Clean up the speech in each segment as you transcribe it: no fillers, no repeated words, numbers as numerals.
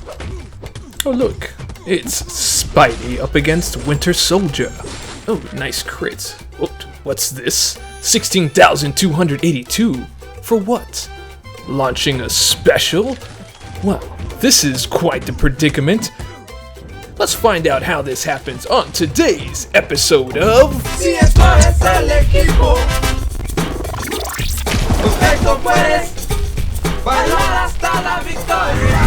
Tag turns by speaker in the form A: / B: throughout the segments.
A: Oh look, it's Spidey up against Winter Soldier. Oh, nice crit. Oh, what's this? 16,282. For what? Launching a special? Well, this is quite the predicament. Let's find out how this happens on today's episode of...
B: Si escoges el equipo, perfecto puedes bailar hasta la victoria.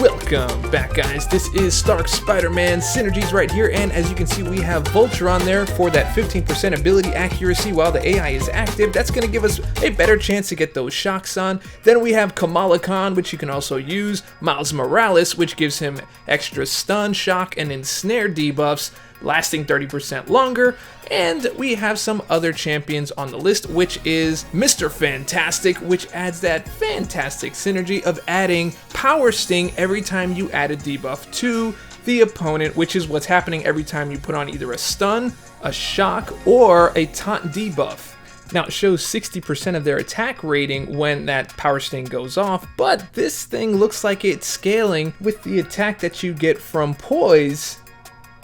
A: Welcome back, guys. This is Stark Spider-Man Synergies right here, and as you can see, we have Vulture on there for that 15% ability accuracy while the AI is active. That's going to give us a better chance to get those shocks on. Then we have Kamala Khan, which you can also use. Miles Morales, which gives him extra stun, shock, and ensnare debuffs, lasting 30% longer. And we have some other champions on the list, which is Mr. Fantastic, which adds that fantastic synergy of adding Power Sting every time you add a debuff to the opponent, which is what's happening every time you put on either a stun, a shock, or a taunt debuff. Now, it shows 60% of their attack rating when that Power Sting goes off, but this thing looks like it's scaling with the attack that you get from Poise,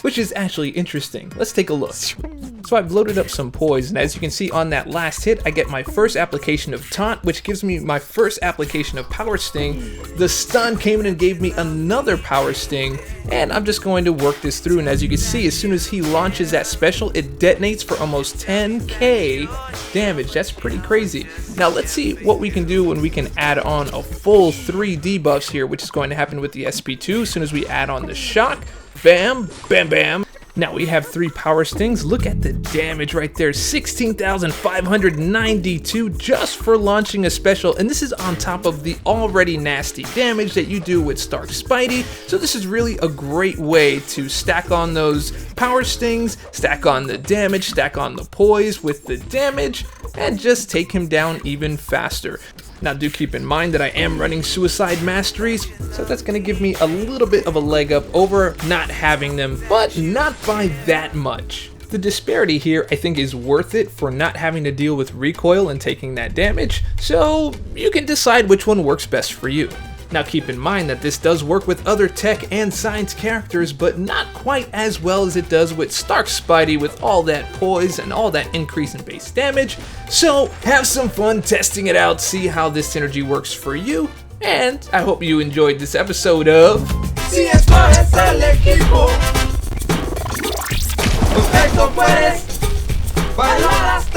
A: which is actually interesting. Let's take a look. So I've loaded up some Poise, and as you can see on that last hit, I get my first application of Taunt, which gives me my first application of Power Sting. The stun came in and gave me another Power Sting, and I'm just going to work this through, and as you can see, as soon as he launches that special, it detonates for almost 10k damage. That's pretty crazy. Now let's see what we can do when we can add on a full 3 debuffs here, which is going to happen with the SP2 as soon as we add on the shock. Bam, bam, bam. Now we have 3 Power Stings. Look at the damage right there, 16,592 just for launching a special, and this is on top of the already nasty damage that you do with Stark Spidey. So this is really a great way to stack on those Power Stings, stack on the damage, stack on the Poise with the damage, and just take him down even faster. Now do keep in mind that I am running Suicide Masteries, so that's going to give me a little bit of a leg up over not having them, but not by that much. The disparity here I think is worth it for not having to deal with recoil and taking that damage, so you can decide which one works best for you. Now keep in mind that this does work with other tech and science characters, but not quite as well as it does with Stark Spidey with all that poise and all that increase in base damage. So have some fun testing it out, see how this synergy works for you, and I hope you enjoyed this episode of...
B: Si escoges el equipo, perfecto puedes bailar hasta